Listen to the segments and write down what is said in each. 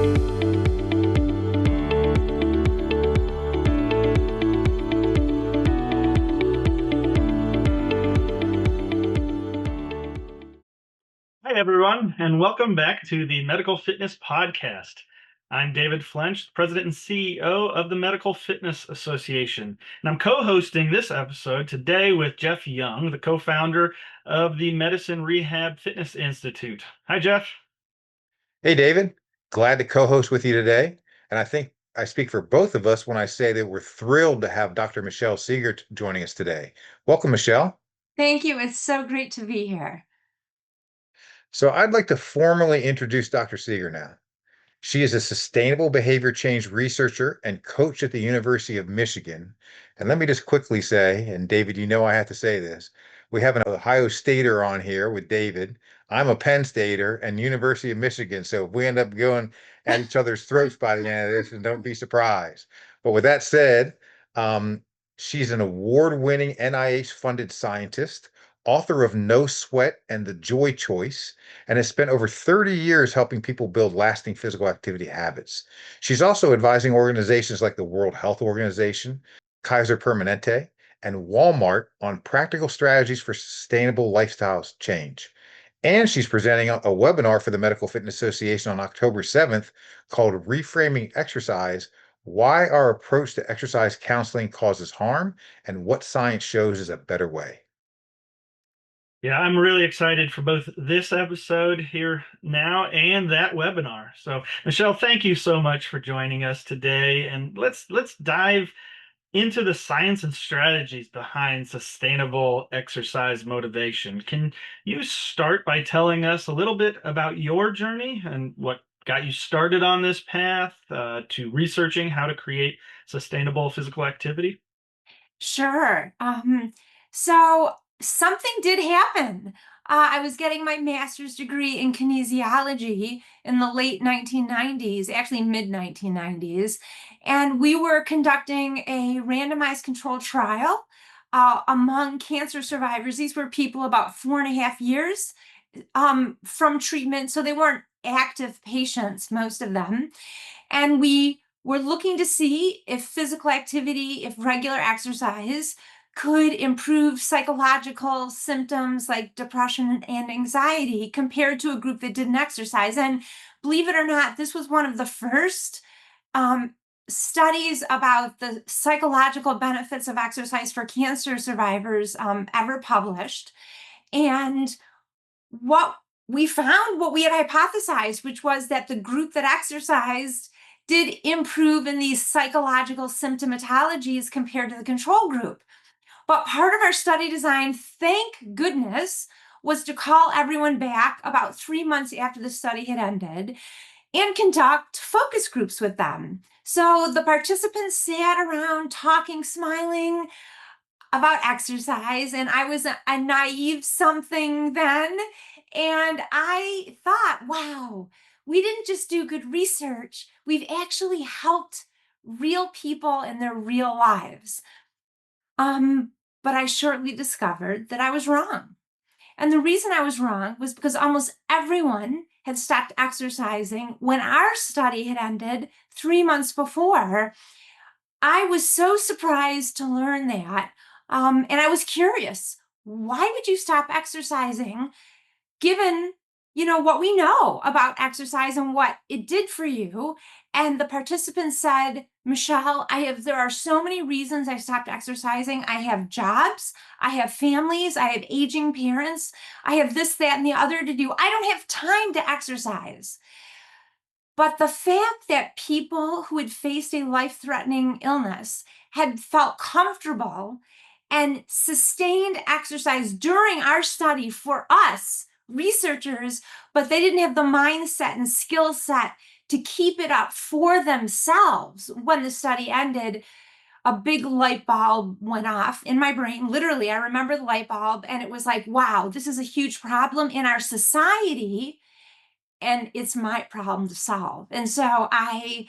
Hi, everyone, and welcome back to the Medical Fitness Podcast. I'm David Flench, President and CEO of the Medical Fitness Association, and I'm co-hosting this episode today with Jeff Young, the co-founder of the Medicine Rehab Fitness Institute. Hi, Jeff. Hey, David. Glad to co-host with you today. And I think I speak for both of us when I say that we're thrilled to have Dr. Michelle Segar joining us today. Welcome, Michelle. Thank you. It's so great to be here. So I'd like to formally introduce Dr. Segar now. She is a sustainable behavior change researcher and coach at the University of Michigan. And let me just quickly say, and David, you know I have to say this, we have an Ohio Stater on here with David. I'm a Penn Stater and University of Michigan. So if we end up going at each other's throats by the end of this, and don't be surprised. But with that said, um, she's an award-winning NIH-funded scientist, author of No Sweat and the Joy Choice, and has spent over 30 years helping people build lasting physical activity habits. She's also advising organizations like the World Health Organization, Kaiser Permanente, and Walmart on practical strategies for sustainable lifestyle change. And she's presenting a webinar for the Medical Fitness Association on October 7th called Reframing Exercise: Why Our Approach to Exercise Counseling Causes Harm and What Science Shows is a Better Way. Yeah, I'm really excited for both this episode here now and that webinar. So, Michelle, thank you so much for joining us today, and let's dive into the science and strategies behind sustainable exercise motivation. Can you start by telling us a little bit about your journey and what got you started on this path to researching how to create sustainable physical activity? Sure. So something did happen. I was getting my master's degree in kinesiology in the late 1990s, actually mid 1990s, and we were conducting a randomized controlled trial among cancer survivors. These were people about 4.5 years from treatment, so they weren't active patients, most of them. And we were looking to see if physical activity, if regular exercise could improve psychological symptoms like depression and anxiety compared to a group that didn't exercise. And believe it or not, this was one of the first um, studies about the psychological benefits of exercise for cancer survivors ever published. And what we found, what we had hypothesized, which was that the group that exercised did improve in these psychological symptomatologies compared to the control group. But part of our study design, thank goodness, was to call everyone back about 3 months after the study had ended and conduct focus groups with them. So the participants sat around talking, smiling about exercise, and I was a naive something then. And I thought, wow, we didn't just do good research, we've actually helped real people in their real lives. Um, but I shortly discovered that I was wrong. And the reason I was wrong was because almost everyone had stopped exercising when our study had ended 3 months before. I was so surprised to learn that. And I was curious, why would you stop exercising given, what we know about exercise and what it did for you? And the participants said, Michelle, there are so many reasons I stopped exercising. I have jobs, I have families, I have aging parents, I have this, that, and the other to do. I don't have time to exercise. But the fact that people who had faced a life-threatening illness had felt comfortable and sustained exercise during our study for us researchers, but they didn't have the mindset and skill set to keep it up for themselves. When the study ended, a big light bulb went off in my brain. Literally, I remember the light bulb, and it was like, wow, this is a huge problem in our society, and it's my problem to solve. And so I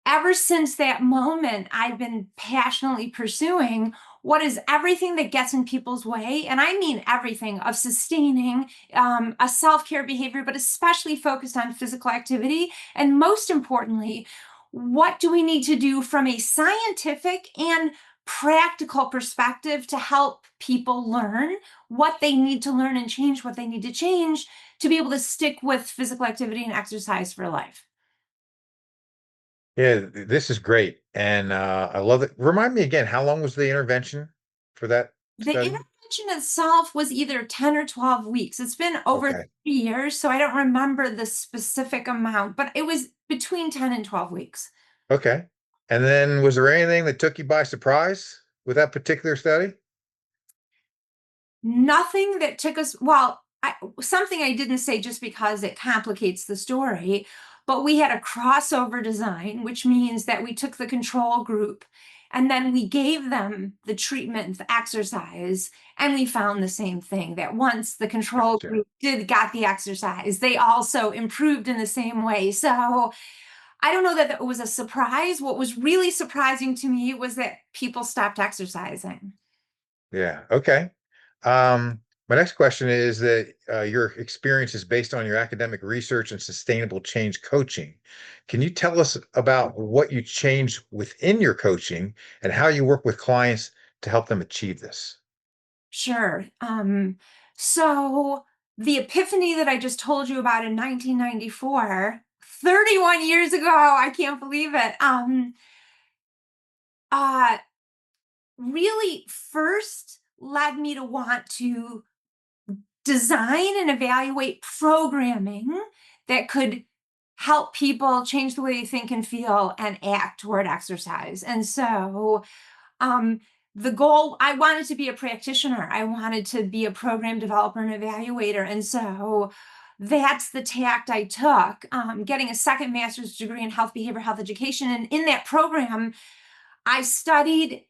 ever since that moment, I've been passionately pursuing what is everything that gets in people's way, and I mean everything, of sustaining a self-care behavior, but especially focused on physical activity. And most importantly, what do we need to do from a scientific and practical perspective to help people learn what they need to learn and change what they need to change to be able to stick with physical activity and exercise for life. Yeah, this is great. And I love it. Remind me again, how long was the intervention for that The study? intervention itself was either 10 or 12 weeks. It's been over Okay. 3 years, so I don't remember the specific amount, but it was between 10 and 12 weeks. Okay. And then was there anything that took you by surprise with that particular study? Nothing that took us, well, something I didn't say just because it complicates the story, but we had a crossover design, which means that we took the control group and then we gave them the treatment, the exercise, and we found the same thing, that once the control Gotcha. group got the exercise, they also improved in the same way. So I don't know that it was a surprise. What was really surprising to me was that people stopped exercising. Yeah. Okay. My next question is that your experience is based on your academic research and sustainable change coaching. Can you tell us about what you changed within your coaching and how you work with clients to help them achieve this? Sure. So the epiphany that I just told you about in 1994, 31 years ago, I can't believe it. Uh, really first led me to want to design and evaluate programming that could help people change the way they think and feel and act toward exercise. And so um, the goal, I wanted to be a practitioner. I wanted to be a program developer and evaluator. And so that's the tact I took, getting a second master's degree in health behavior, health education. And in that program, I studied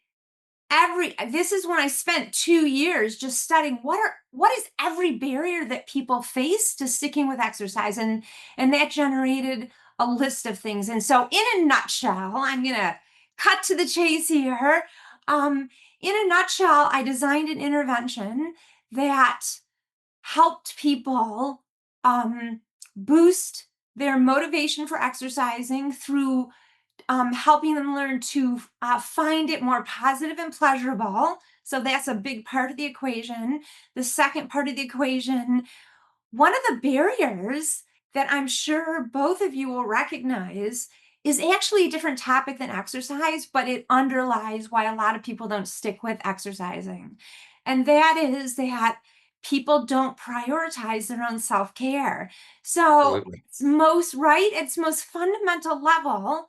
this is when I spent 2 years just studying what is every barrier that people face to sticking with exercise. And that generated a list of things. And so in a nutshell, I'm gonna cut to the chase here. Um, in a nutshell, I designed an intervention that helped people boost their motivation for exercising through helping them learn to find it more positive and pleasurable. So that's a big part of the equation. The second part of the equation, one of the barriers that I'm sure both of you will recognize is actually a different topic than exercise, but it underlies why a lot of people don't stick with exercising. And that is that people don't prioritize their own self care. So, Absolutely. its most fundamental level,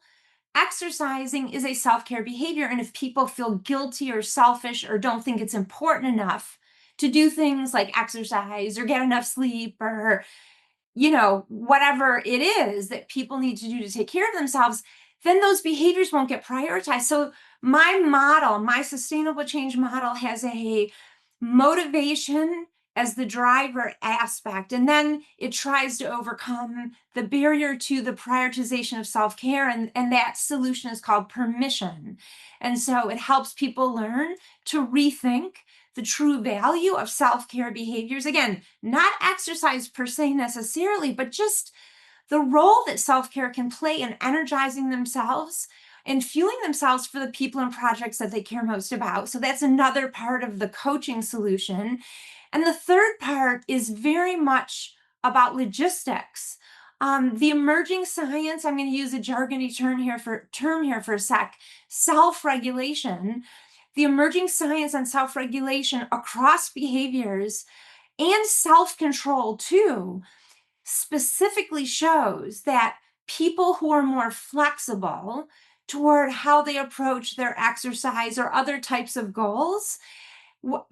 exercising is a self-care behavior. And if people feel guilty or selfish or don't think it's important enough to do things like exercise or get enough sleep or, whatever it is that people need to do to take care of themselves, then those behaviors won't get prioritized. So my model, my sustainable change model, has a motivation as the driver aspect. And then it tries to overcome the barrier to the prioritization of self care. And that solution is called permission. And so it helps people learn to rethink the true value of self care behaviors. Again, not exercise per se necessarily, but just the role that self care can play in energizing themselves and fueling themselves for the people and projects that they care most about. So that's another part of the coaching solution. And the third part is very much about logistics. The emerging science, I'm going to use a jargony term here for a sec, self-regulation. The emerging science on self-regulation across behaviors and self-control too specifically shows that people who are more flexible toward how they approach their exercise or other types of goals,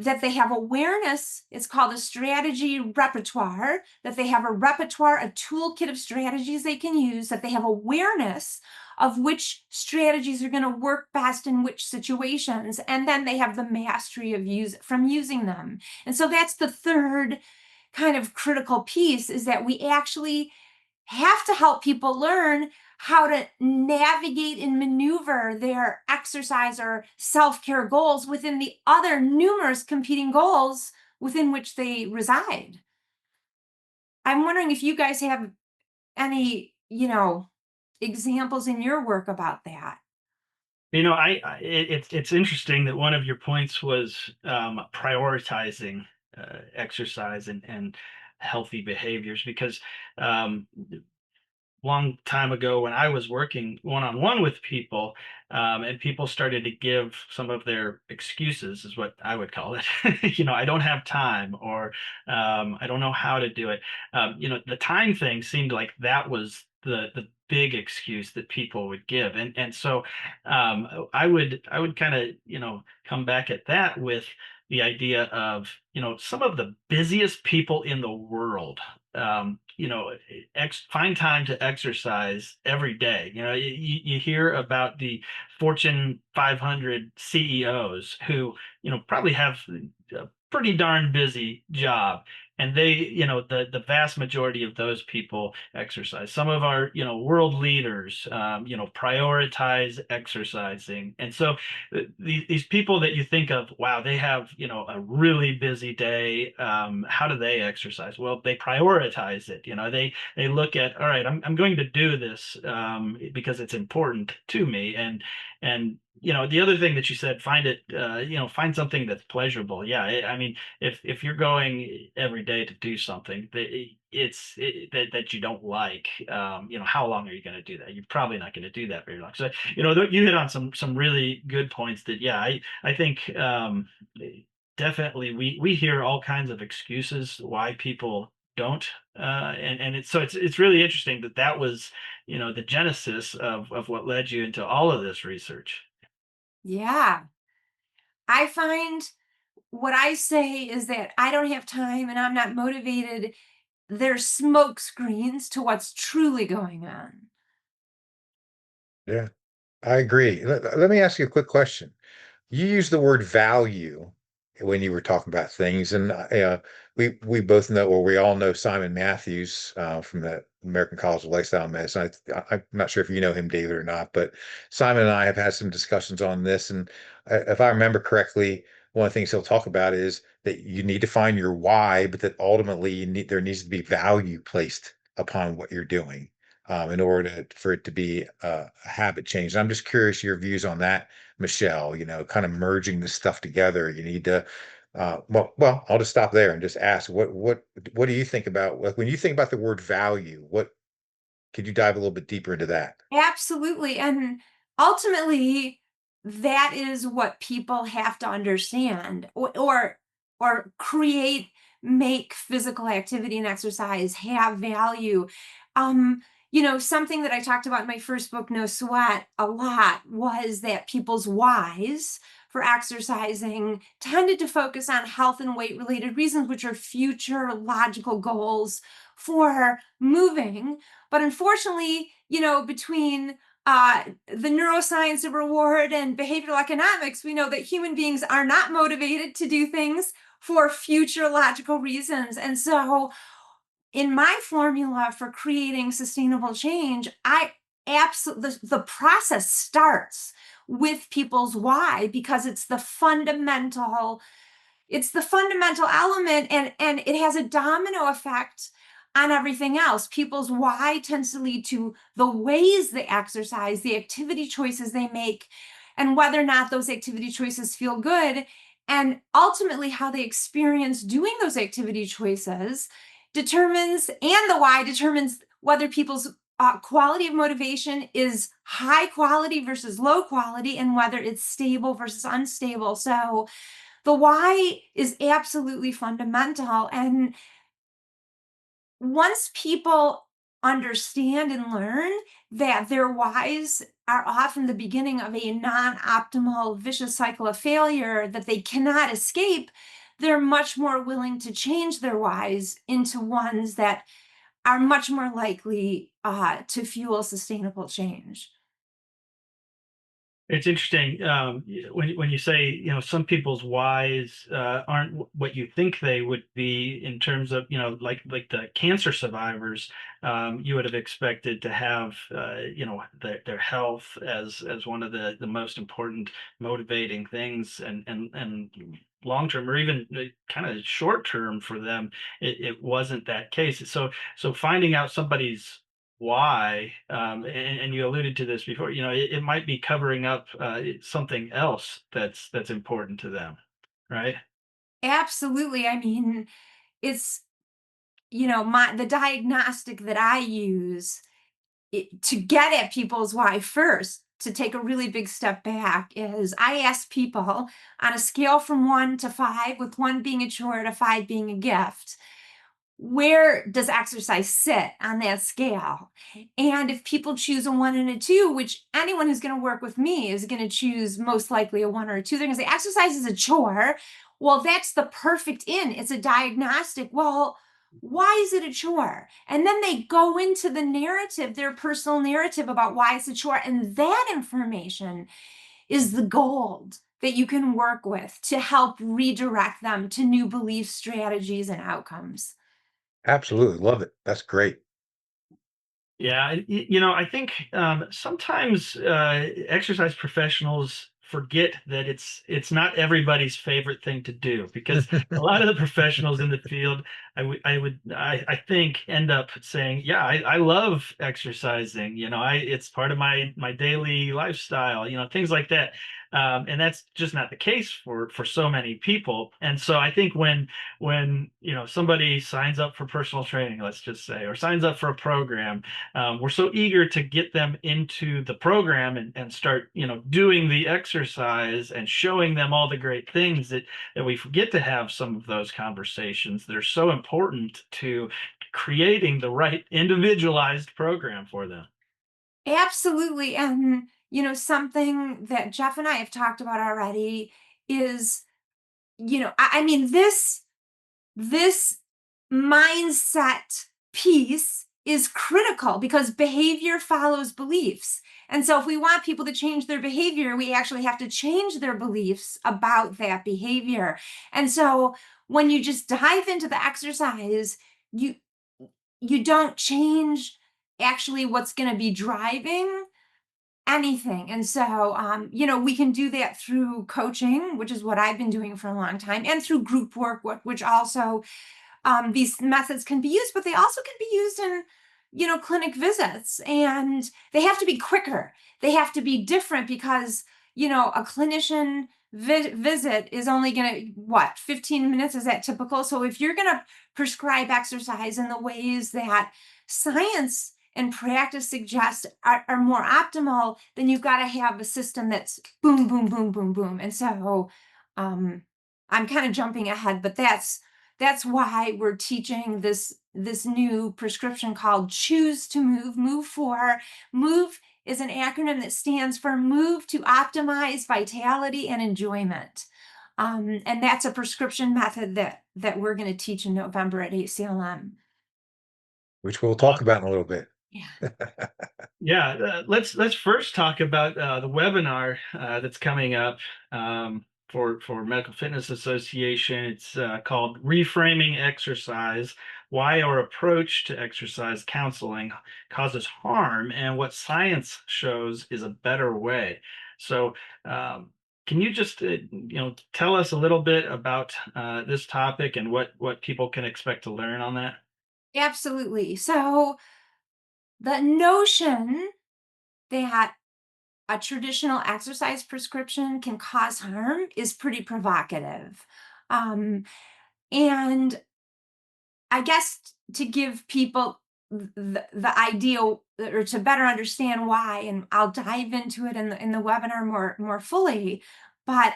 that they have awareness, it's called a strategy repertoire, that they have a repertoire, a toolkit of strategies they can use, that they have awareness of which strategies are going to work best in which situations, and then they have the mastery of using them. And so that's the third kind of critical piece, is that we actually have to help people learn how to navigate and maneuver their exercise or self-care goals within the other numerous competing goals within which they reside. I'm wondering if you guys have any, examples in your work about that. It's interesting that one of your points was prioritizing exercise and healthy behaviors because um, long time ago when I was working one-on-one with people, and people started to give some of their excuses, is what I would call it. I don't have time, or I don't know how to do it. The time thing seemed like that was the big excuse that people would give, and so I would kind of come back at that with the idea of some of the busiest people in the world find time to exercise every day. You hear about the Fortune 500 CEOs who, probably have a pretty darn busy job. And they, the vast majority of those people exercise. Some of our, world leaders, prioritize exercising. And so these people that you think of, wow, they have a really busy day. How do they exercise? Well, they prioritize it. They look at, all right, I'm going to do this because it's important to me. And the other thing that you said, find something that's pleasurable. Yeah, I mean, if you're going every day to do something that you don't like, how long are you going to do that? You're probably not going to do that very long. So you hit on some really good points that, yeah, I think definitely we hear all kinds of excuses why people don't, and it's really interesting that was the genesis of what led you into all of this research. Yeah. I find what I say is that I don't have time and I'm not motivated. There's smoke screens to what's truly going on. Yeah, I agree. Let me ask you a quick question. You use the word value when you were talking about things, and we both know, or we all know Simon Matthews from the American College of Lifestyle Medicine. I'm not sure if you know him, David, or not, but Simon and I have had some discussions on this, and if I remember correctly, one of the things he'll talk about is that you need to find your why, but that ultimately there needs to be value placed upon what you're doing in order for it to be a habit change. And I'm just curious your views on that, Michelle, kind of merging this stuff together. You need to, I'll just stop there and just ask, what do you think about, like, when you think about the word value, what could you dive a little bit deeper into that? Absolutely. And ultimately, that is what people have to understand or create, make physical activity and exercise have value. Something that I talked about in my first book, No Sweat, a lot was that people's whys for exercising tended to focus on health and weight related reasons, which are future logical goals for moving. But unfortunately, between the neuroscience of reward and behavioral economics, we know that human beings are not motivated to do things for future logical reasons. And so, in my formula for creating sustainable change, I absolutely, the process starts with people's why because it's the fundamental element, and it has a domino effect on everything else. People's why tends to lead to the ways they exercise, the activity choices they make, and whether or not those activity choices feel good, and ultimately how they experience doing those activity choices determines, and the why determines whether people's quality of motivation is high quality versus low quality, and whether it's stable versus unstable. So the why is absolutely fundamental. And once people understand and learn that their whys are often the beginning of a non optimal vicious cycle of failure that they cannot escape, they're much more willing to change their whys into ones that are much more likely to fuel sustainable change. It's interesting when you say, some people's whys aren't what you think they would be in terms of, like the cancer survivors. You would have expected to have their health as one of the most important motivating things, and long term, or even kind of short term for them, it wasn't that case. So finding out somebody's why, and you alluded to this before, it might be covering up something else that's important to them, right? Absolutely. I mean, it's, the diagnostic that I use to get at people's why first, to take a really big step back, is I ask people on a scale from 1 to 5, with 1 being a chore to 5 being a gift, where does exercise sit on that scale? And if people choose a 1 and a 2, which anyone who's going to work with me is going to choose most likely a 1 or a 2, they're going to say exercise is a chore. Well, that's the perfect in. It's a diagnostic. Well, why is it a chore? And then they go into the narrative, their personal narrative about why it's a chore. And that information is the gold that you can work with to help redirect them to new belief strategies and outcomes. Absolutely. Love it. That's great. Yeah, I think sometimes exercise professionals forget that it's not everybody's favorite thing to do, because a lot of the professionals in the field, I think, end up saying, yeah, I love exercising. It's part of my daily lifestyle. Things like that. And that's just not the case for so many people. And so I think when somebody signs up for personal training, let's just say, or signs up for a program, we're so eager to get them into the program and start doing the exercise and showing them all the great things, that we forget to have some of those conversations that are so important to creating the right individualized program for them. Absolutely. And, something that Jeff and I have talked about already is, I mean, this mindset piece is critical because behavior follows beliefs. And so if we want people to change their behavior, we actually have to change their beliefs about that behavior. And so when you just dive into the exercise, you you don't change actually what's going to be driving anything. And so, we can do that through coaching, which is what I've been doing for a long time, and through group work, which also, these methods can be used, but they also can be used in, clinic visits, and they have to be quicker. They have to be different because, a clinician visit is only going to, what, 15 minutes? Is that typical? So if you're going to prescribe exercise in the ways that science and practice suggest are more optimal, then you've got to have a system that's boom, boom, boom, boom, boom. And so, um, I'm kind of jumping ahead, but that's why we're teaching this new prescription called Choose to Move. Move is an acronym that stands for Move to Optimize Vitality and Enjoyment. And that's a prescription method that we're going to teach in November at ACLM. Which we'll talk about in a little bit. Yeah. Yeah, let's first talk about the webinar that's coming up, for Medical Fitness Association. It's called "Reframing Exercise: Why Our Approach to Exercise Counseling Causes Harm and What Science Shows is a Better Way." So, can you just tell us a little bit about this topic and what people can expect to learn on that? Absolutely. So the notion that a traditional exercise prescription can cause harm is pretty provocative. Um, and I guess to give people the idea, or to better understand why, and I'll dive into it in the webinar more fully. But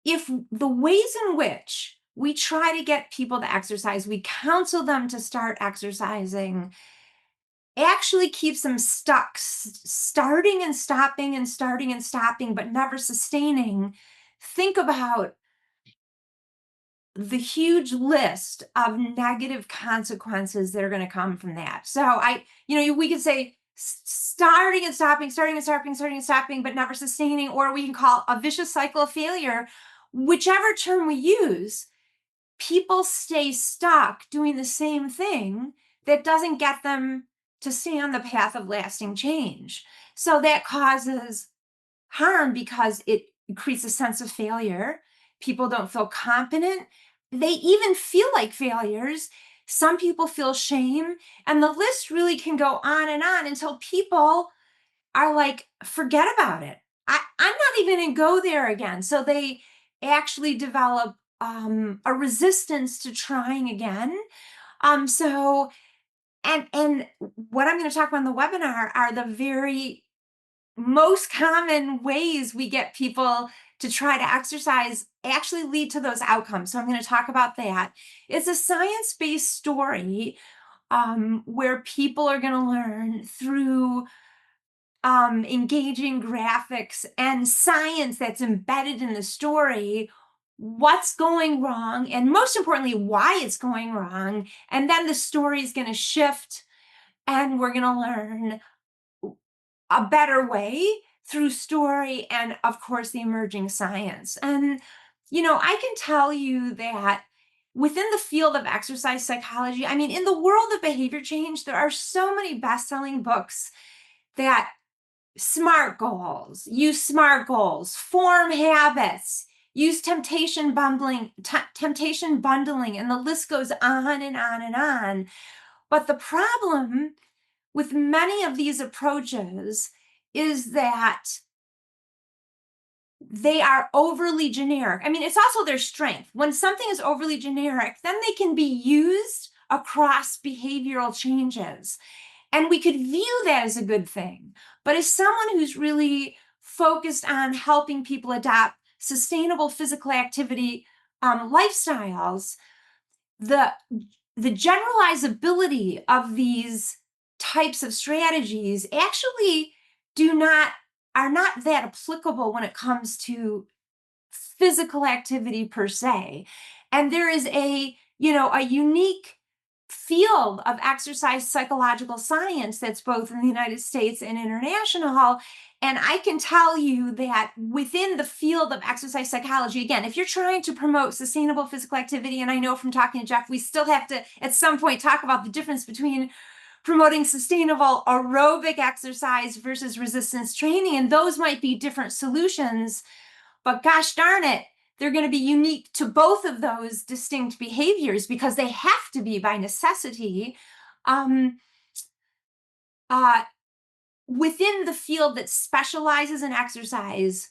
if the ways in which we try to get people to exercise, we counsel them to start exercising, actually keeps them stuck, starting and stopping and starting and stopping, but never sustaining. Think about the huge list of negative consequences that are going to come from that. So we could say starting and stopping, starting and stopping, starting and stopping, but never sustaining, or we can call a vicious cycle of failure. Whichever term we use, people stay stuck doing the same thing that doesn't get them to stay on the path of lasting change. So that causes harm because it creates a sense of failure. People don't feel competent. They even feel like failures. Some people feel shame. And the list really can go on and on until people are like, forget about it. I'm not even going to go there again. So they actually develop a resistance to trying again. So and what I'm going to talk about in the webinar are the very most common ways we get people to try to exercise actually lead to those outcomes. So I'm going to talk about that. It's a science-based story where people are going to learn through engaging graphics and science that's embedded in the story what's going wrong, and most importantly, why it's going wrong. And then the story is going to shift, and we're going to learn a better way through story and, of course, the emerging science. And, I can tell you that within the field of exercise psychology, I mean, in the world of behavior change, there are so many best-selling books that use smart goals, form habits, use temptation bundling, and the list goes on and on and on. But the problem with many of these approaches is that they are overly generic. I mean, it's also their strength. When something is overly generic, then they can be used across behavioral changes. And we could view that as a good thing. But as someone who's really focused on helping people adopt sustainable physical activity lifestyles, the generalizability of these types of strategies actually are not that applicable when it comes to physical activity per se. And there is a unique field of exercise psychological science that's both in the United States and international. And I can tell you that within the field of exercise psychology, again, if you're trying to promote sustainable physical activity, and I know from talking to Jeff, we still have to at some point talk about the difference between promoting sustainable aerobic exercise versus resistance training, and those might be different solutions, but gosh darn it, they're going to be unique to both of those distinct behaviors because they have to be by necessity. Within the field that specializes in exercise,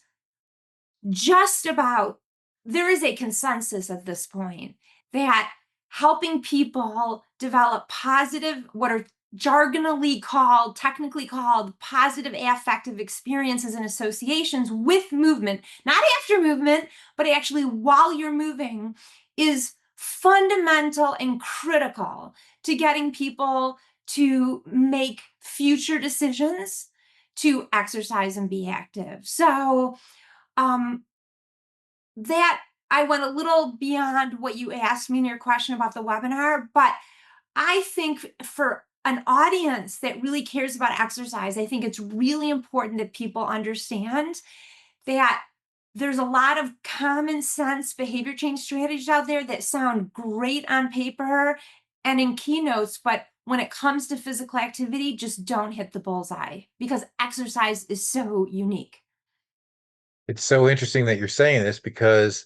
there is a consensus at this point that helping people develop positive, what are technically called positive affective experiences and associations with movement, not after movement, but actually while you're moving, is fundamental and critical to getting people to make future decisions to exercise and be active. So that I went a little beyond what you asked me in your question about the webinar, but I think for an audience that really cares about exercise, I think it's really important that people understand that there's a lot of common sense behavior change strategies out there that sound great on paper and in keynotes, but when it comes to physical activity, just don't hit the bullseye because exercise is so unique. It's so interesting that you're saying this because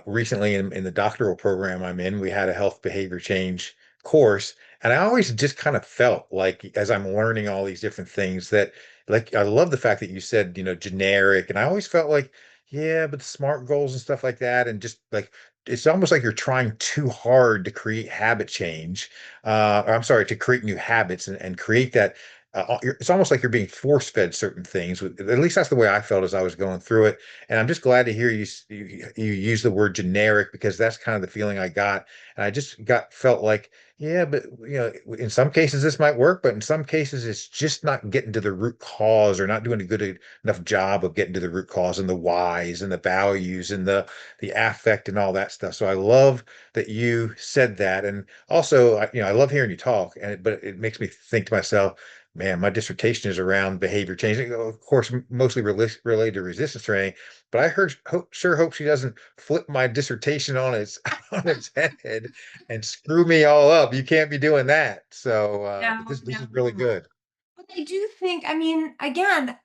recently in the doctoral program I'm in, we had a health behavior change course. And I always just kind of felt like as I'm learning all these different things that like I love the fact that you said, generic. And I always felt like, yeah, but the SMART goals and stuff like that, and just like it's almost like you're trying too hard to create habit change. Or I'm sorry, to create new habits and create that it's almost like you're being force fed certain things. At least that's the way I felt as I was going through it. And I'm just glad to hear you use the word generic because that's kind of the feeling I got. And I just felt like, yeah, but in some cases this might work, but in some cases it's just not getting to the root cause or not doing a good enough job of getting to the root cause and the whys and the values and the affect and all that stuff. So I love that you said that. And also, I love hearing you talk, but it makes me think to myself, man, my dissertation is around behavior change. Of course, mostly related to resistance training, but I sure hope she doesn't flip my dissertation on its on its head and screw me all up. You can't be doing that. So, but No, this is really no. good. But I do think, I mean, again,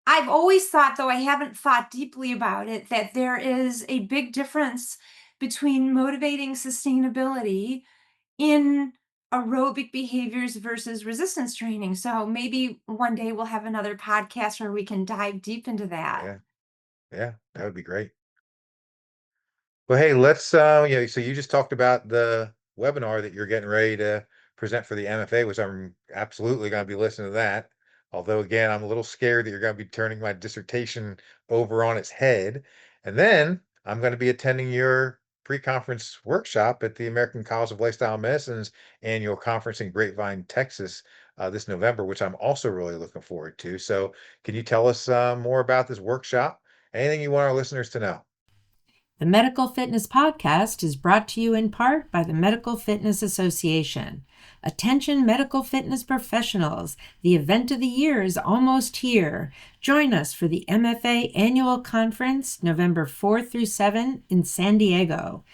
I've always thought, though I haven't thought deeply about it, that there is a big difference between motivating sustainability in aerobic behaviors versus resistance training. So maybe one day we'll have another podcast where we can dive deep into that. Yeah, yeah, that would be great. Well, hey, so you just talked about the webinar that you're getting ready to present for the MFA, which I'm absolutely going to be listening to that. Although, again, I'm a little scared that you're going to be turning my dissertation over on its head. And then I'm going to be attending your pre-conference workshop at the American College of Lifestyle Medicine's annual conference in Grapevine, Texas, this November, which I'm also really looking forward to. So, can you tell us more about this workshop? Anything you want our listeners to know? The Medical Fitness Podcast is brought to you in part by the Medical Fitness Association. Attention medical fitness professionals, the event of the year is almost here. Join us for the MFA Annual Conference, November 4 through 7 in San Diego.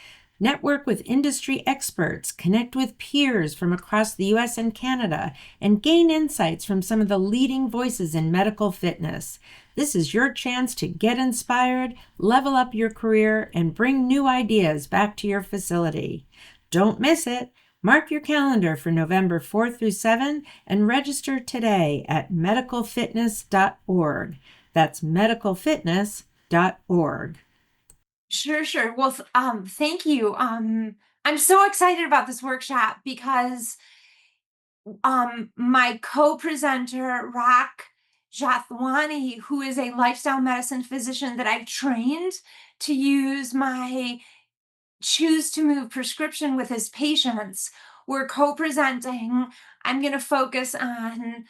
Network with industry experts, connect with peers from across the US and Canada, and gain insights from some of the leading voices in medical fitness. This is your chance to get inspired, level up your career, and bring new ideas back to your facility. Don't miss it. Mark your calendar for November 4 through 7 and register today at medicalfitness.org. That's medicalfitness.org. Sure, sure. Well, thank you. I'm so excited about this workshop because my co-presenter, Rak Jathwani, who is a lifestyle medicine physician that I've trained to use my Choose to Move prescription with his patients, we're co-presenting. I'm going to focus on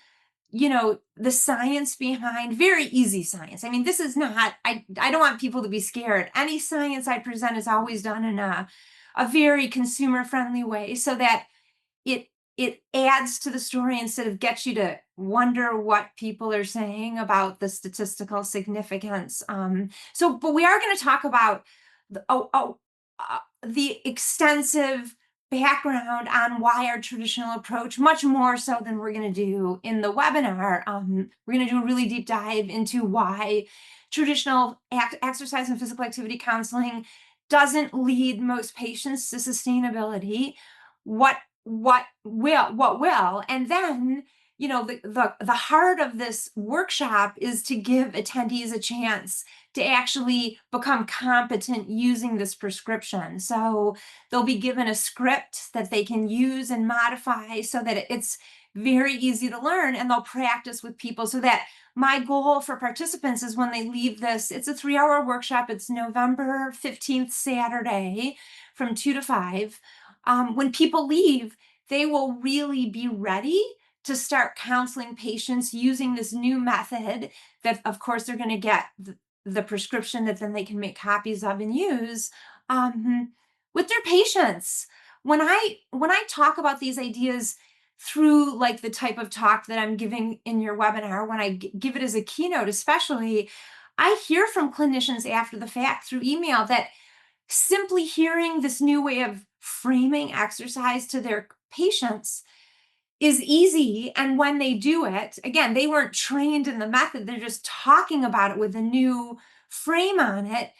the science behind very easy science. I mean, this is not, I don't want people to be scared. Any science I present is always done in a very consumer friendly way so that it it adds to the story instead of gets you to wonder what people are saying about the statistical significance. But we are going to talk about the extensive background on why our traditional approach, much more so than we're going to do in the webinar. We're going to do a really deep dive into why traditional exercise and physical activity counseling doesn't lead most patients to sustainability. What will, and then the heart of this workshop is to give attendees a chance to actually become competent using this prescription. So they'll be given a script that they can use and modify so that it's very easy to learn, and they'll practice with people. So that my goal for participants is when they leave this, it's a 3-hour workshop. It's November 15th, Saturday from 2 to 5. When people leave, they will really be ready to start counseling patients using this new method that, of course, they're going to get the prescription that then they can make copies of and use with their patients. When I talk about these ideas through like the type of talk that I'm giving in your webinar, when I give it as a keynote especially, I hear from clinicians after the fact through email that simply hearing this new way of framing exercise to their patients is easy. And when they do it, again, they weren't trained in the method, they're just talking about it with a new frame on it,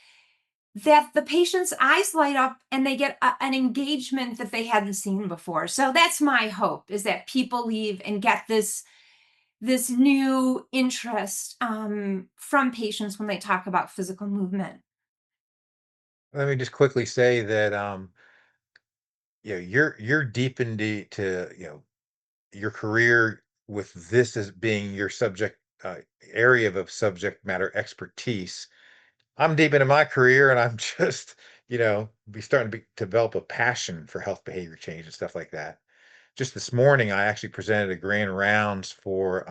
that the patient's eyes light up and they get an engagement that they hadn't seen before. So that's my hope, is that people leave and get this new interest from patients when they talk about physical movement. Let me just quickly say that you're deep into your career with this as being your subject area of subject matter expertise. I'm deep into my career, and I'm just be starting to develop a passion for health behavior change and stuff like that. Just this morning, I actually presented a grand rounds for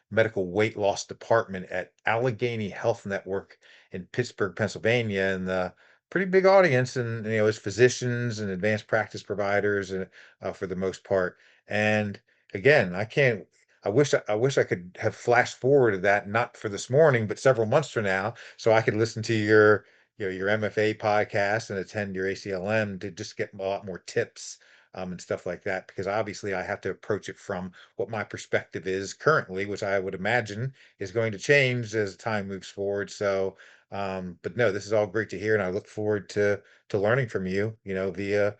medical weight loss department at Allegheny Health Network in Pittsburgh, Pennsylvania, and the pretty big audience, and it's physicians and advanced practice providers, and for the most part. And again, I can't. I wish I could have flashed forward to that, not for this morning, but several months from now, so I could listen to your your MFA podcast and attend your ACLM to just get a lot more tips and stuff like that. Because obviously, I have to approach it from what my perspective is currently, which I would imagine is going to change as time moves forward. So, but no, this is all great to hear, and I look forward to learning from you, via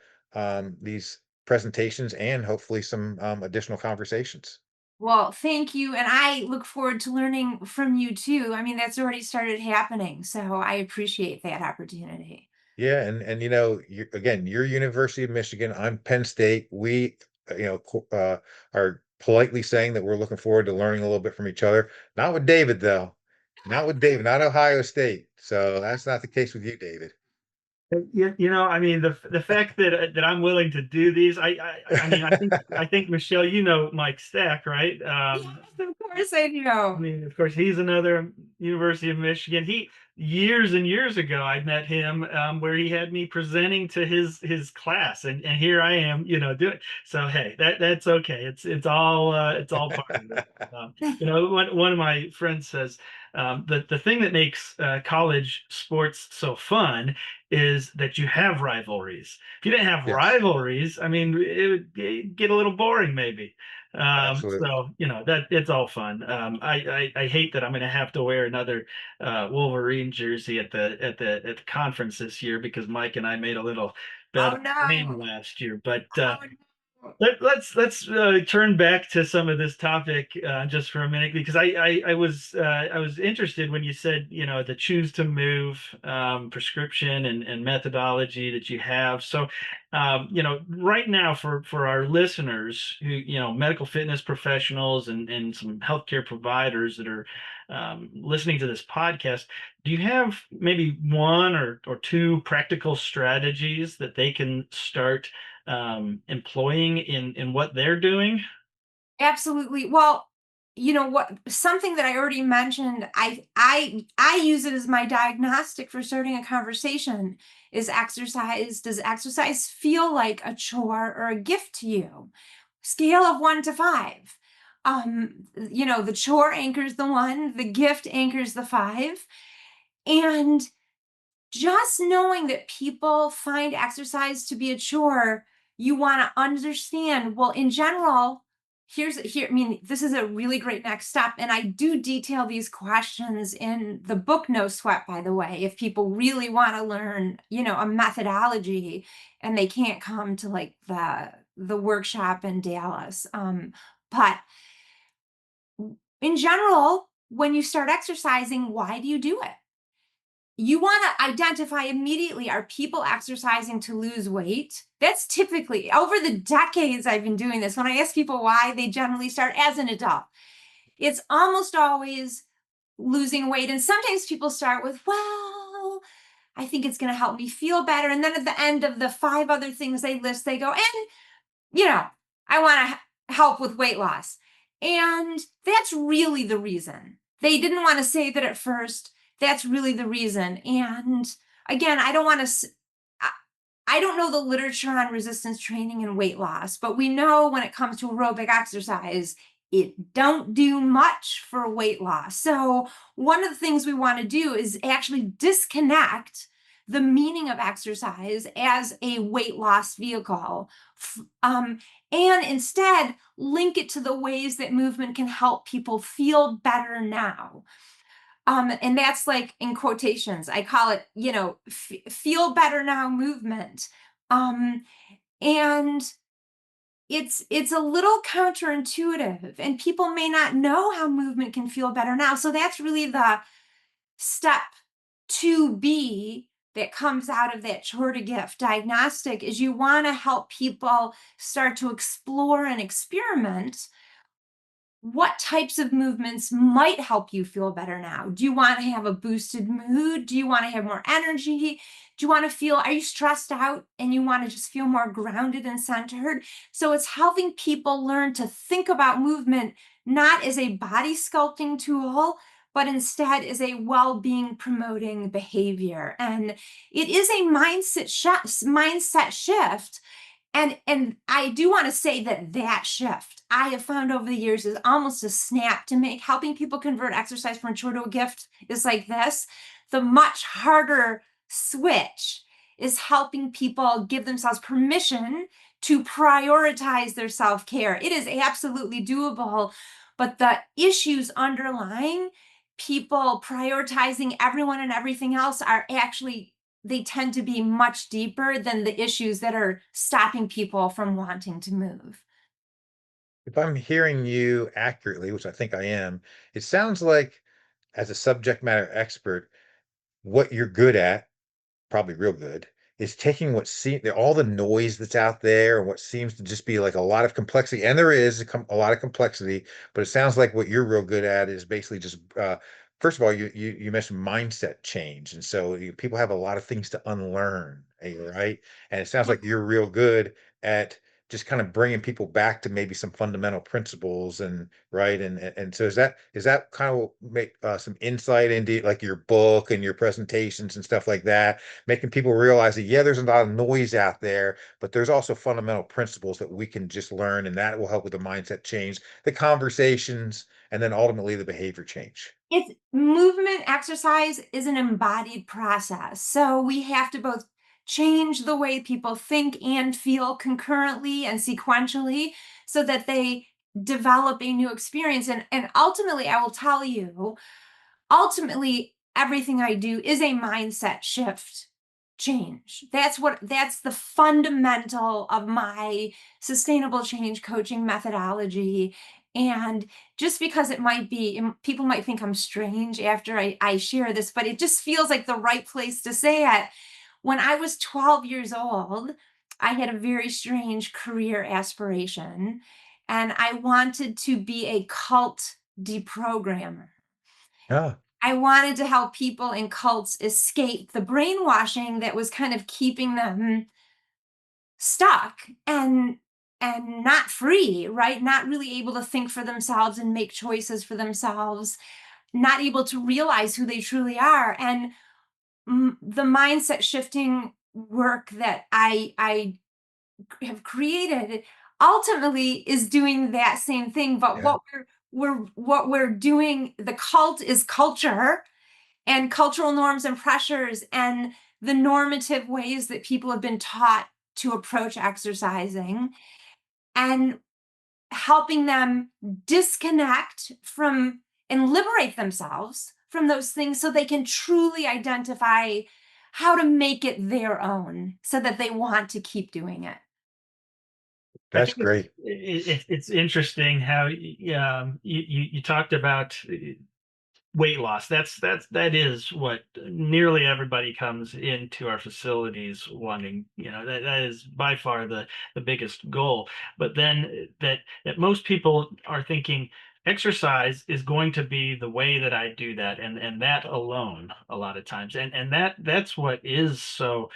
these presentations and hopefully some additional conversations. Well, thank you. And I look forward to learning from you too. I mean, that's already started happening. So I appreciate that opportunity. Yeah, and again, you're University of Michigan, I'm Penn State. We, are politely saying that we're looking forward to learning a little bit from each other. Not with David, though. Not with David, not Ohio State. So that's not the case with you, David. I mean, the fact that I'm willing to do these, I mean, I think Michelle, Mike Stack, right? Yes, of course I I do. mean, of course, he's another University of Michigan. He years and years ago, I met him where he had me presenting to his class, and here I am, doing. So hey, that's okay. It's all part of it. One of my friends says the thing that makes college sports so fun is that you have rivalries. If you didn't have Yes, rivalries, I mean, it would get a little boring, maybe. absolutely. So that it's all fun. I hate that I'm going to have to wear another Wolverine jersey at the conference this year because Mike and I made a little bet Oh on rain no. last year. But Oh no. let's turn back to some of this topic just for a minute because I was interested when you said the choose to move prescription and methodology that you have. So right now for our listeners who medical fitness professionals and some healthcare providers that are listening to this podcast, do you have maybe one or two practical strategies that they can start employing in what they're doing? Absolutely. Well, you know what, something that I already mentioned, I use it as my diagnostic for starting a conversation is exercise. Does exercise feel like a chore or a gift to you? Scale of 1 to 5. The chore anchors the 1, the gift anchors the 5. And just knowing that people find exercise to be a chore, you want to understand, well, in general, I mean, this is a really great next step. And I do detail these questions in the book No Sweat, by the way, if people really want to learn, a methodology and they can't come to like the workshop in Dallas. But in general, when you start exercising, why do you do it? You want to identify immediately, are people exercising to lose weight? That's typically over the decades I've been doing this. When I ask people why, they generally start as an adult. It's almost always losing weight. And sometimes people start with, well, I think it's going to help me feel better. And then at the end of the 5 other things they list, they go, and, you know, I want to help with weight loss. And that's really the reason. They didn't want to say that at first. That's really the reason. And again, I don't want to, I don't know the literature on resistance training and weight loss, but we know when it comes to aerobic exercise, it don't do much for weight loss. So one of the things we want to do is actually disconnect the meaning of exercise as a weight loss vehicle, and instead link it to the ways that movement can help people feel better now. And that's like in quotations, I call it, feel better now movement. And it's a little counterintuitive, and people may not know how movement can feel better now. So that's really the step 2B that comes out of that chore to gift diagnostic is you want to help people start to explore and experiment what types of movements might help you feel better now. Do you want to have a boosted mood? Do you want to have more energy? Do you want to feel, are you stressed out and you want to just feel more grounded and centered? So it's helping people learn to think about movement not as a body sculpting tool, but instead as a well-being promoting behavior. And it is a mindset shift. And I do want to say that that shift I have found over the years is almost a snap to make. Helping people convert exercise from a chore to a gift is like this. The much harder switch is helping people give themselves permission to prioritize their self-care. It is absolutely doable, but the issues underlying people prioritizing everyone and everything else are actually, they tend to be much deeper than the issues that are stopping people from wanting to move. If I'm hearing you accurately, which I think I am, it sounds like as a subject matter expert, what you're good at, probably real good, is taking all the noise that's out there and what seems to just be like a lot of complexity, and there is a lot of complexity, but it sounds like what you're real good at is basically just first of all, you mentioned mindset change, and so people have a lot of things to unlearn, right? And it sounds like you're real good at just kind of bringing people back to maybe some fundamental principles, and right, and so is that kind of make some insight into like your book and your presentations and stuff like that, making people realize that, yeah, there's a lot of noise out there, but there's also fundamental principles that we can just learn, and that will help with the mindset change, the conversations, and then ultimately the behavior change. It's movement exercise is an embodied process. So we have to both change the way people think and feel concurrently and sequentially so that they develop a new experience. And ultimately, I will tell you, ultimately everything I do is a mindset shift change. That's the fundamental of my sustainable change coaching methodology. And just because it might be, people might think I'm strange after I share this, but it just feels like the right place to say it. When I was 12 years old, I had a very strange career aspiration, and I wanted to be a cult deprogrammer. Yeah, I wanted to help people in cults escape the brainwashing that was kind of keeping them stuck and not free, right? Not really able to think for themselves and make choices for themselves, not able to realize who they truly are. And the mindset shifting work that I have created ultimately is doing that same thing. But yeah. what we're doing, the cult is culture and cultural norms and pressures and the normative ways that people have been taught to approach exercising, and helping them disconnect from and liberate themselves from those things so they can truly identify how to make it their own so that they want to keep doing it. I That's think it's great. it's interesting how you talked about weight loss. That is what nearly everybody comes into our facilities wanting. That is by far the biggest goal. But then that most people are thinking exercise is going to be the way that I do that, and that alone a lot of times, and that's what is so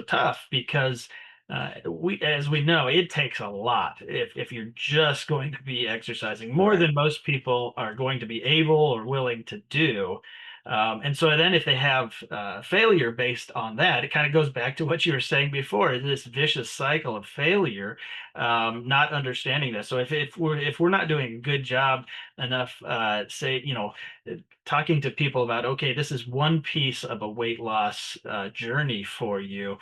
tough because as we know, it takes a lot if you're just going to be exercising more Right. than most people are going to be able or willing to do. And so then if they have failure based on that, it kind of goes back to what you were saying before, this vicious cycle of failure, not understanding this. So if we're not doing a good job enough, say, talking to people about, okay, this is one piece of a weight loss journey for you,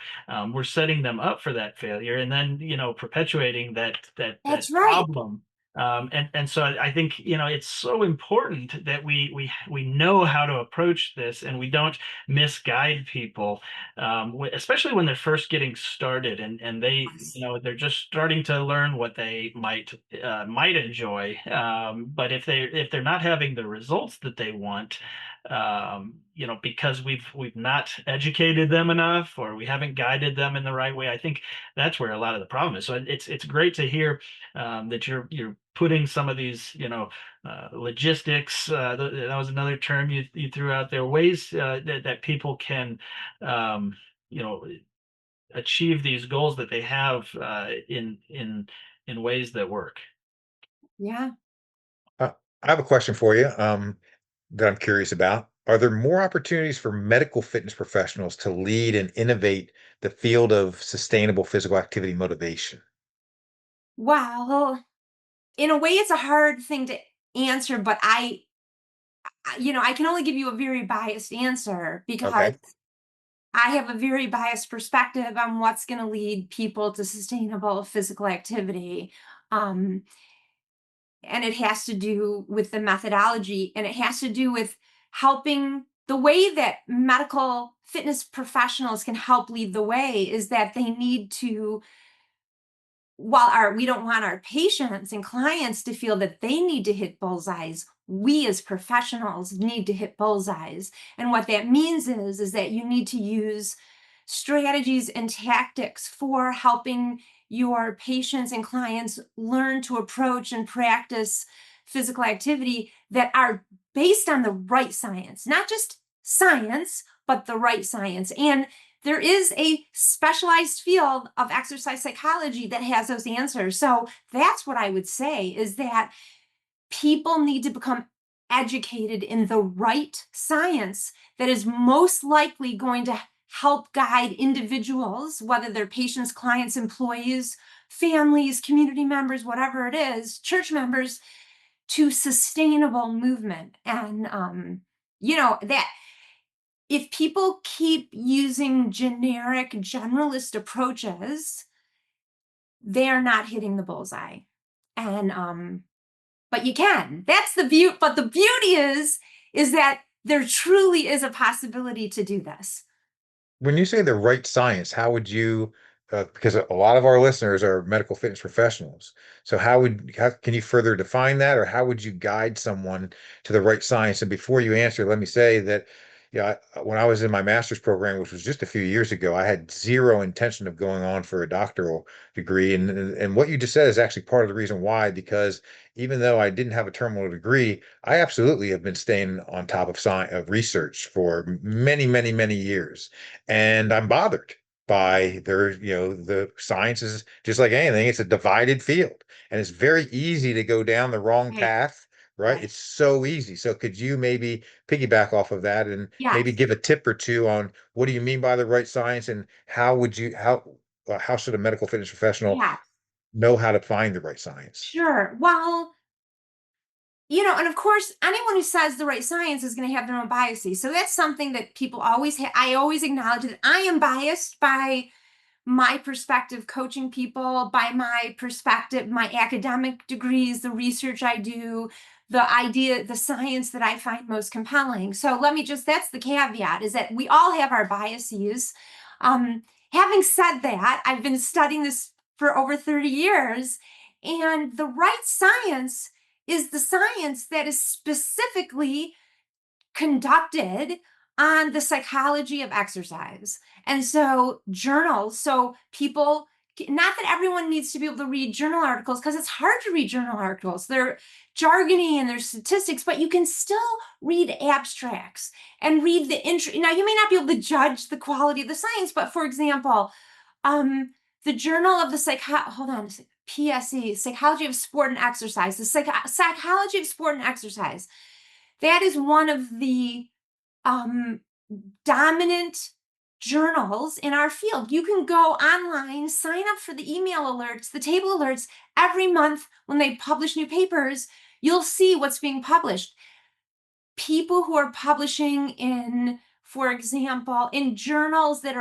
we're setting them up for that failure and then perpetuating that That's right. problem. And so I think it's so important that we know how to approach this and we don't misguide people, especially when they're first getting started and they're just starting to learn what they might enjoy. But if they're not having the results that they want, because we've not educated them enough or we haven't guided them in the right way, I think that's where a lot of the problem is. So it's great to hear that you're putting some of these, logistics. That was another term you threw out there. Ways that people can, you know, achieve these goals that they have in ways that work. Yeah. Uh, I have a question for you that I'm curious about. Are there more opportunities for medical fitness professionals to lead and innovate the field of sustainable physical activity motivation? Well, in a way, it's a hard thing to answer, but I can only give you a very biased answer because Okay. I have a very biased perspective on what's going to lead people to sustainable physical activity. Um, and it has to do with the methodology, and it has to do with helping. The way that medical fitness professionals can help lead the way is that they need to, we don't want our patients and clients to feel that they need to hit bullseyes. We as professionals need to hit bullseyes. And what that means is that you need to use strategies and tactics for helping your patients and clients learn to approach and practice physical activity that are based on the right science, not just science, but the right science. And there is a specialized field of exercise psychology that has those answers. So that's what I would say, is that people need to become educated in the right science that is most likely going to help guide individuals, whether they're patients, clients, employees, families, community members, whatever it is, church members, to sustainable movement. And that if people keep using generic generalist approaches, they're not hitting the bullseye. And but you can. That's the beauty. But the beauty is that there truly is a possibility to do this. When you say the right science, how would you, because a lot of our listeners are medical fitness professionals. So how can you further define that, or how would you guide someone to the right science? And before you answer, let me say that, yeah, when I was in my master's program, which was just a few years ago, I had zero intention of going on for a doctoral degree. And what you just said is actually part of the reason why, because even though I didn't have a terminal degree, I absolutely have been staying on top of science, of research for many, many, many years. And I'm bothered by the science is just like anything, it's a divided field, and it's very easy to go down the wrong Right. path, right? Right. It's so easy. So could you maybe piggyback off of that and maybe Yes. give a tip or two on what do you mean by the right science, and how should a medical fitness professional Yes. know how to find the right science? Sure. Well, and of course, anyone who says the right science is going to have their own biases. So that's something that people always I always acknowledge that I am biased by my perspective coaching people, by my perspective, my academic degrees, the research I do, the science that I find most compelling. So that's the caveat, is that we all have our biases. Um, Having said that, I've been studying this for over 30 years, and the right science is the science that is specifically conducted on the psychology of exercise. And so journals, so people, not that everyone needs to be able to read journal articles, because it's hard to read journal articles. They're jargony and there's statistics, but you can still read abstracts and read the intro. Now, you may not be able to judge the quality of the science, but for example, the Journal of the hold on a second, PSE, Psychology of Sport and Exercise, the Psychology of Sport and Exercise. That is one of the um, dominant journals in our field. You can go online, sign up for the email alerts, the table alerts every month when they publish new papers. You'll see what's being published. People who are publishing in, for example, in journals that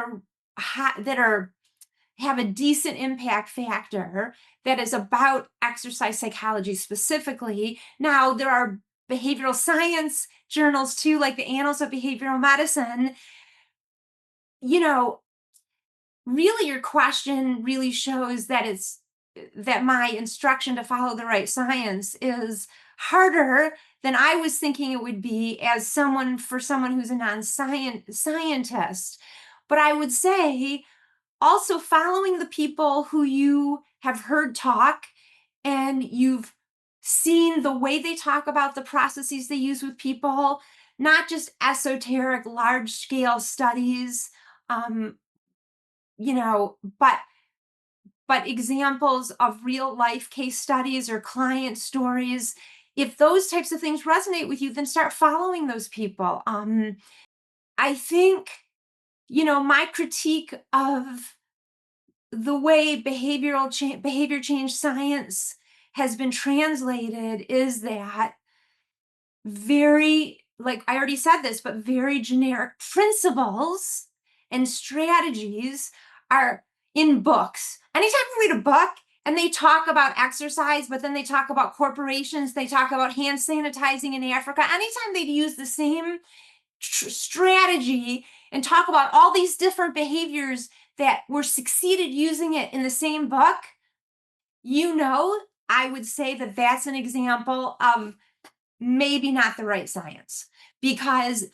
have a decent impact factor, that is about exercise psychology specifically. Now, there are behavioral science journals too, like the Annals of Behavioral Medicine. Really, your question really shows that my instruction to follow the right science is harder than I was thinking it would be for someone who's a non-scientist. But I would say also following the people who you have heard talk, and you've seen the way they talk about the processes they use with people, not just esoteric large scale studies, um, you know, but examples of real life case studies or client stories. if those types of things resonate with you, then start following those people. I think, my critique of the way behavior change science has been translated is that very, like I already said this, but very generic principles and strategies are in books. Anytime you read a book and they talk about exercise, but then they talk about corporations, they talk about hand sanitizing in Africa, anytime they use the same strategy and talk about all these different behaviors that were succeeded using it in the same book, I would say that that's an example of maybe not the right science. Because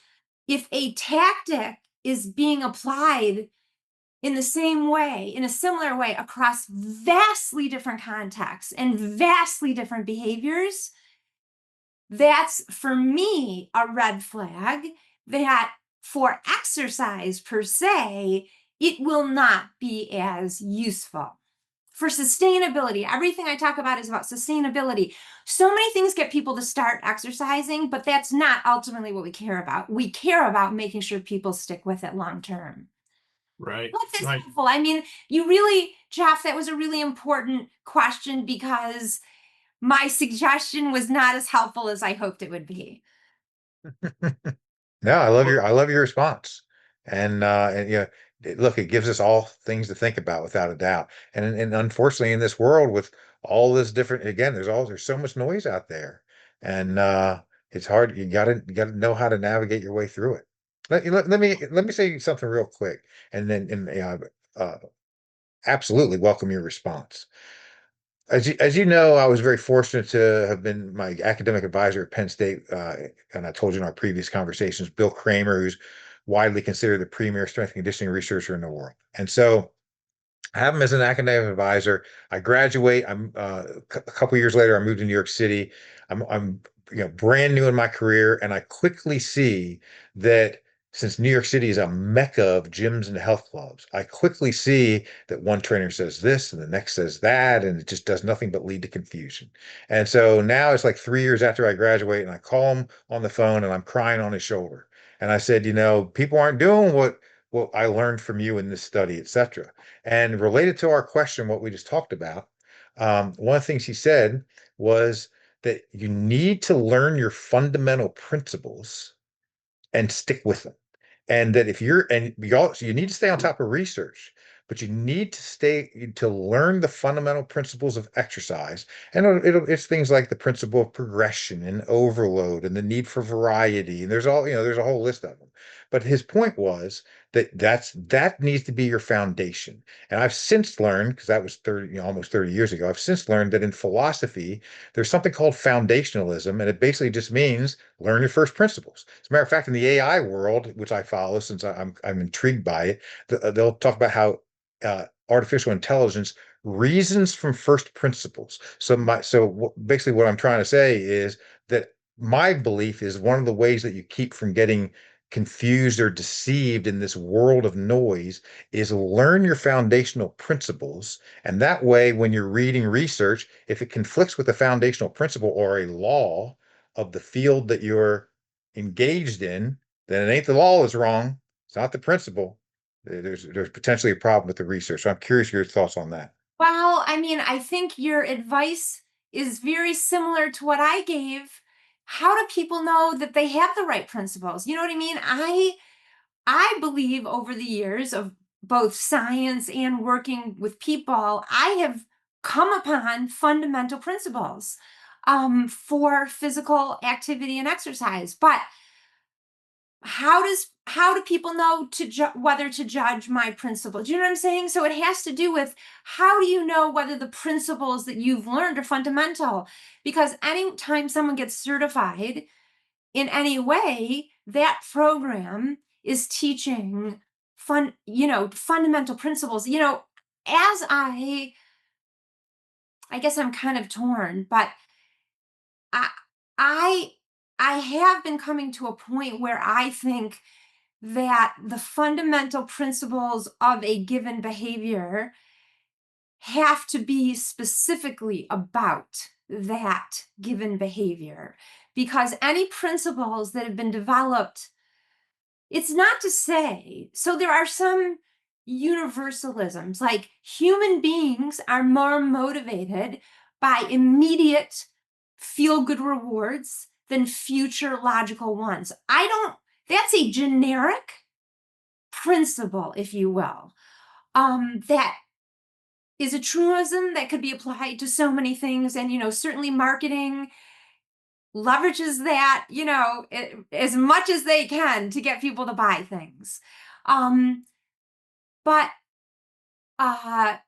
if a tactic is being applied in the same way, in a similar way, across vastly different contexts and vastly different behaviors, that's for me a red flag that for exercise per se, it will not be as useful. For sustainability, everything I talk about is about sustainability. So many things get people to start exercising, but that's not ultimately what we care about. We care about making sure people stick with it long term. Right. What's this Right. helpful? I mean, you really, Jeff, that was a really important question because my suggestion was not as helpful as I hoped it would be. No, I love your response. And yeah, look, it gives us all things to think about without a doubt. And unfortunately in this world with all this different, again, there's so much noise out there. And it's hard. You gotta know how to navigate your way through it. Let me say something real quick and then uh absolutely welcome your response. As you know, I was very fortunate to have been my academic advisor at Penn State, and I told you in our previous conversations, Bill Kramer, who's widely considered the premier strength and conditioning researcher in the world. And so I have him as an academic advisor. I graduate. A couple years later, I moved to New York City. I'm brand new in my career, and I quickly see that since New York City is a mecca of gyms and health clubs, I quickly see that one trainer says this and the next says that, and it just does nothing but lead to confusion. And so now it's like 3 years after I graduate, and I call him on the phone, and I'm crying on his shoulder. And I said, people aren't doing what I learned from you in this study, et cetera. And related to our question, what we just talked about, one of the things he said was that you need to learn your fundamental principles and stick with them. And that if you're, and you also, you need to stay on top of research, but you need to learn the fundamental principles of exercise. And it's things like the principle of progression and overload and the need for variety. And there's a whole list of them. But his point was that needs to be your foundation. And I've since learned, because that was 30, almost 30 years ago, I've since learned that in philosophy, there's something called foundationalism, and it basically just means learn your first principles. As a matter of fact, in the AI world, which I follow since I'm intrigued by it, they'll talk about how artificial intelligence reasons from first principles. Basically, what I'm trying to say is that my belief is one of the ways that you keep from getting confused or deceived in this world of noise is learn your foundational principles. And that way, when you're reading research, if it conflicts with a foundational principle or a law of the field that you're engaged in, then it ain't the law that's wrong. It's not the principle. There's potentially a problem with the research. So I'm curious your thoughts on that. Well, I mean, I think your advice is very similar to what I gave. How do people know that they have the right principles? You know what I mean? I believe over the years of both science and working with people, I have come upon fundamental principles for physical activity and exercise. But how do people know whether to judge my principles? Do you know what I'm saying? So it has to do with how do you know whether the principles that you've learned are fundamental? Because anytime someone gets certified in any way, that program is teaching fundamental principles. As I guess I'm kind of torn, but I I I have been coming to a point where I think that the fundamental principles of a given behavior have to be specifically about that given behavior, because any principles that have been developed, it's not to say, so there are some universalisms, like human beings are more motivated by immediate feel-good rewards than future logical ones. That's a generic principle, if you will, that is a truism that could be applied to so many things. And, certainly marketing leverages that, as much as they can to get people to buy things. But other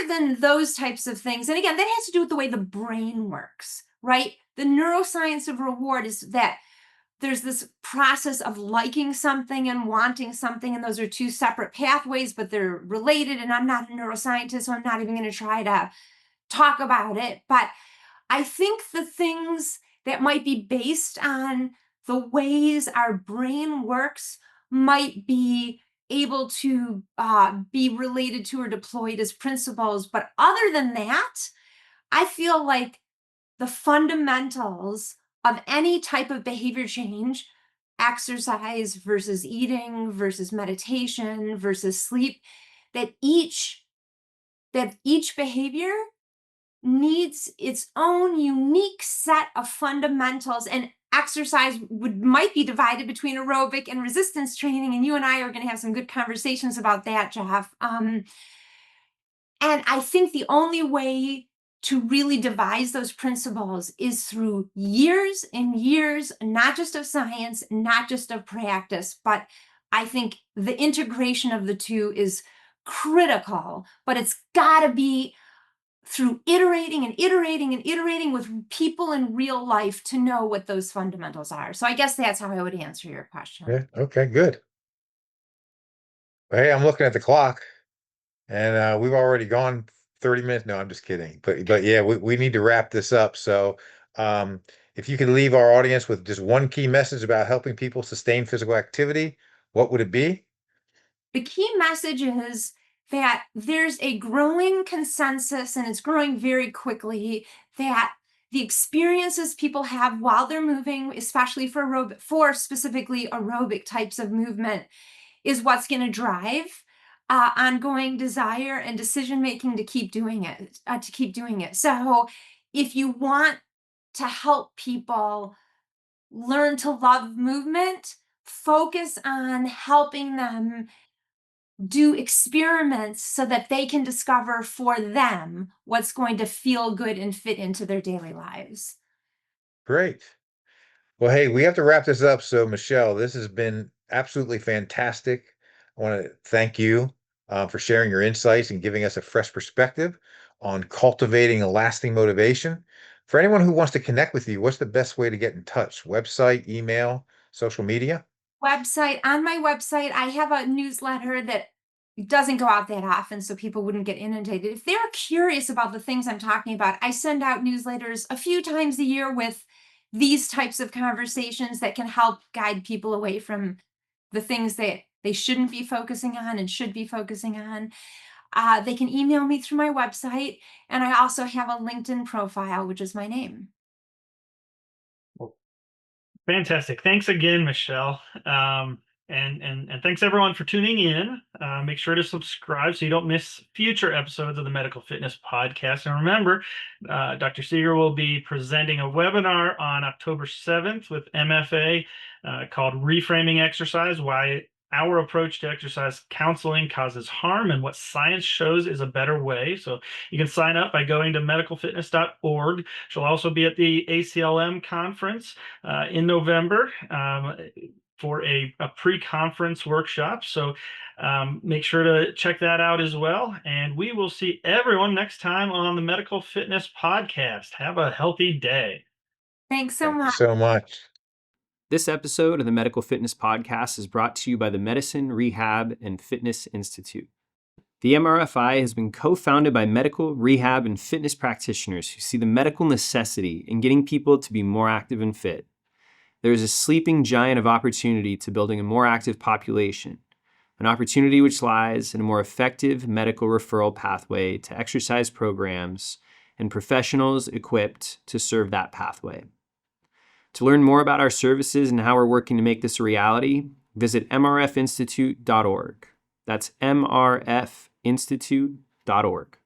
than those types of things, and again, that has to do with the way the brain works, right? The neuroscience of reward is that there's this process of liking something and wanting something, and those are two separate pathways, but they're related. And I'm not a neuroscientist, so I'm not even going to try to talk about it. But I think the things that might be based on the ways our brain works might be able to be related to or deployed as principles. But other than that, I feel like the fundamentals of any type of behavior change, exercise versus eating versus meditation versus sleep, that each behavior needs its own unique set of fundamentals. And exercise might be divided between aerobic and resistance training, and you and I are going to have some good conversations about that, Jeff. And I think the only way to really devise those principles is through years and years, not just of science, not just of practice, but I think the integration of the two is critical. But it's got to be through iterating and iterating and iterating with people in real life to know what those fundamentals are. So I guess that's how I would answer your question. Yeah. Okay, good. Hey, I'm looking at the clock, and we've already gone 30 minutes. No, I'm just kidding. But yeah, we need to wrap this up. So if you could leave our audience with just one key message about helping people sustain physical activity, what would it be? The key message is that there's a growing consensus, and it's growing very quickly, that the experiences people have while they're moving, especially for specifically aerobic types of movement, is what's going to drive ongoing desire and decision making to keep doing it. So if you want to help people learn to love movement, focus on helping them do experiments so that they can discover for them what's going to feel good and fit into their daily lives. Great. Well, hey, we have to wrap this up. So, Michelle, this has been absolutely fantastic. I want to thank you for sharing your insights and giving us a fresh perspective on cultivating a lasting motivation. For anyone who wants to connect with you, what's the best way to get in touch? Website, email, social media? On my website, I have a newsletter that doesn't go out that often, so people wouldn't get inundated. If they're curious about the things I'm talking about, I send out newsletters a few times a year with these types of conversations that can help guide people away from the things that they shouldn't be focusing on and should be focusing on. They can email me through my website, and I also have a LinkedIn profile, which is my name. Fantastic. Thanks again, Michelle. And thanks everyone for tuning in. Make sure to subscribe so you don't miss future episodes of the Medical Fitness Podcast. And remember, Dr. Segar will be presenting a webinar on October 7th with MFA called Reframing Exercise: Why Our Approach to Exercise Counseling Causes Harm and What Science Shows is a Better Way. So you can sign up by going to medicalfitness.org. She'll also be at the ACLM conference in November for a pre-conference workshop. So make sure to check that out as well. And we will see everyone next time on the Medical Fitness Podcast. Have a healthy day. Thanks so Thank you much. so much. This episode of the Medical Fitness Podcast is brought to you by the Medicine, Rehab, and Fitness Institute. The MRFI has been co-founded by medical, rehab, and fitness practitioners who see the medical necessity in getting people to be more active and fit. There is a sleeping giant of opportunity to building a more active population. an opportunity which lies in a more effective medical referral pathway to exercise programs and professionals equipped to serve that pathway. To learn more about our services and how we're working to make this a reality, visit mrfinstitute.org. That's mrfinstitute.org.